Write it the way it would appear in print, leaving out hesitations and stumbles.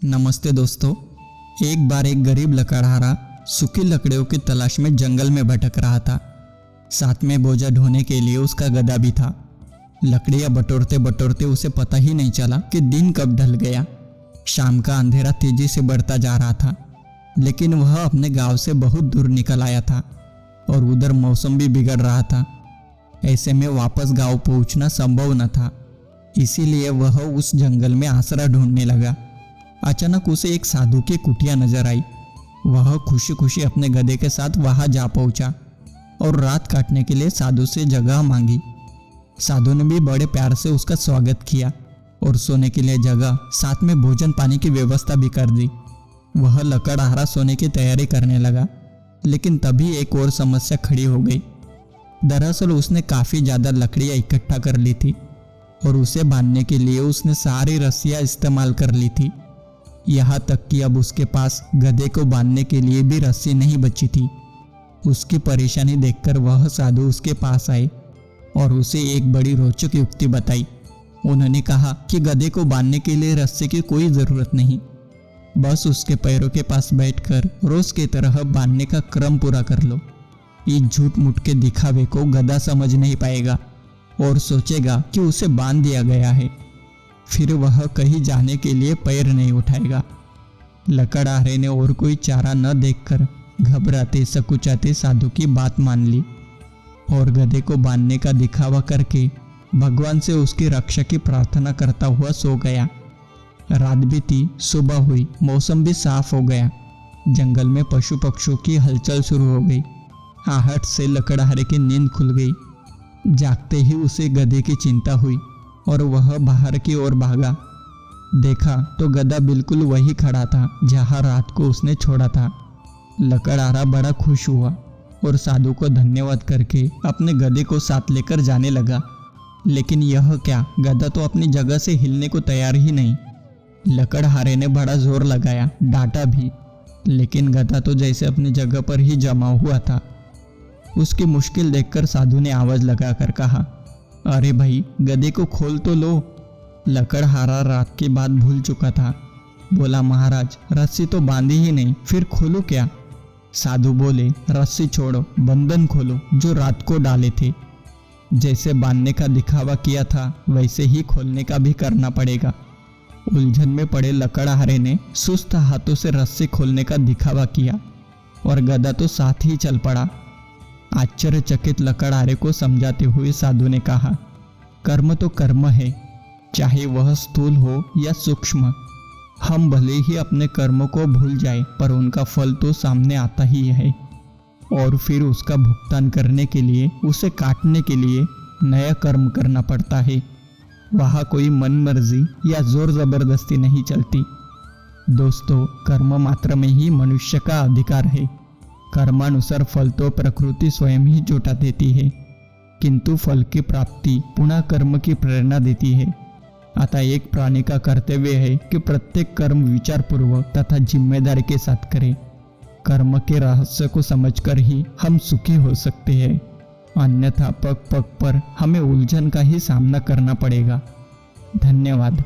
नमस्ते दोस्तों। एक बार एक गरीब लकड़हारा सूखी लकड़ियों की तलाश में जंगल में भटक रहा था। साथ में बोझा ढोने के लिए उसका गधा भी था। लकड़ियां बटोरते बटोरते उसे पता ही नहीं चला कि दिन कब ढल गया। शाम का अंधेरा तेजी से बढ़ता जा रहा था, लेकिन वह अपने गांव से बहुत दूर निकल आया था और उधर मौसम भी बिगड़ रहा था। ऐसे में वापस गांव पहुंचना संभव न था, इसीलिए वह उस जंगल में आसरा ढूंढने लगा। अचानक उसे एक साधु की कुटिया नजर आई। वह खुशी खुशी अपने गधे के साथ वहां जा पहुंचा और रात काटने के लिए साधु से जगह मांगी। साधु ने भी बड़े प्यार से उसका स्वागत किया और सोने के लिए जगह, साथ में भोजन पानी की व्यवस्था भी कर दी। वह लकड़हारा सोने की तैयारी करने लगा, लेकिन तभी एक और समस्या खड़ी हो गई। दरअसल उसने काफ़ी ज़्यादा लकड़ियाँ इकट्ठा कर ली थी और उसे बांधने के लिए उसने सारी रस्सियाँ इस्तेमाल कर ली थी। यहाँ तक कि अब उसके पास गधे को बांधने के लिए भी रस्सी नहीं बची थी। उसकी परेशानी देखकर वह साधु उसके पास आए और उसे एक बड़ी रोचक युक्ति बताई। उन्होंने कहा कि गधे को बांधने के लिए रस्सी की कोई ज़रूरत नहीं, बस उसके पैरों के पास बैठकर रोज की तरह बांधने का क्रम पूरा कर लो। इस झूठ मूठ के दिखावे को गधा समझ नहीं पाएगा और सोचेगा कि उसे बांध दिया गया है। फिर वह कहीं जाने के लिए पैर नहीं उठाएगा। लकड़हारे ने और कोई चारा न देखकर घबराते सकुचाते साधु की बात मान ली और गधे को बांधने का दिखावा करके भगवान से उसकी रक्षा की प्रार्थना करता हुआ सो गया। रात बीती, सुबह हुई, मौसम भी साफ हो गया। जंगल में पशु पक्षियों की हलचल शुरू हो गई। आहट से लकड़हारे की नींद खुल गई। जागते ही उसे गधे की चिंता हुई और वह बाहर की ओर भागा। देखा तो गधा बिल्कुल वही खड़ा था जहाँ रात को उसने छोड़ा था। लकड़हारा बड़ा खुश हुआ और साधु को धन्यवाद करके अपने गधे को साथ लेकर जाने लगा। लेकिन यह क्या, गधा तो अपनी जगह से हिलने को तैयार ही नहीं। लकड़हारे ने बड़ा जोर लगाया, डांटा भी, लेकिन गधा तो जैसे अपनी जगह पर ही जमा हुआ था। उसकी मुश्किल देखकर साधु ने आवाज लगाकर कहा, अरे भाई, गधे को खोल तो लो। लकड़हारा रात की बात भूल चुका था। बोला, महाराज, रस्सी तो बांधी ही नहीं, फिर खोलूं क्या? साधु बोले, रस्सी छोड़ो, बंधन खोलो जो रात को डाले थे। जैसे बांधने का दिखावा किया था वैसे ही खोलने का भी करना पड़ेगा। उलझन में पड़े लकड़हारे ने सुस्त हाथों से रस्सी खोलने का दिखावा किया और गधा तो साथ ही चल पड़ा। आश्चर्यचकित लकड़हारे को समझाते हुए साधु ने कहा, कर्म तो कर्म है, चाहे वह स्थूल हो या सूक्ष्म। हम भले ही अपने कर्मों को भूल जाए, पर उनका फल तो सामने आता ही है और फिर उसका भुगतान करने के लिए, उसे काटने के लिए नया कर्म करना पड़ता है। वहाँ कोई मनमर्जी या जोर जबरदस्ती नहीं चलती। दोस्तों, कर्म मात्र में ही मनुष्य का अधिकार है। कर्मानुसार फल तो प्रकृति स्वयं ही जुटा देती है, किंतु फल की प्राप्ति पुनः कर्म की प्रेरणा देती है। अतः एक प्राणी का कर्तव्य है कि प्रत्येक कर्म विचारपूर्वक तथा जिम्मेदारी के साथ करे। कर्म के रहस्य को समझकर ही हम सुखी हो सकते हैं, अन्यथा पग पग पर हमें उलझन का ही सामना करना पड़ेगा। धन्यवाद।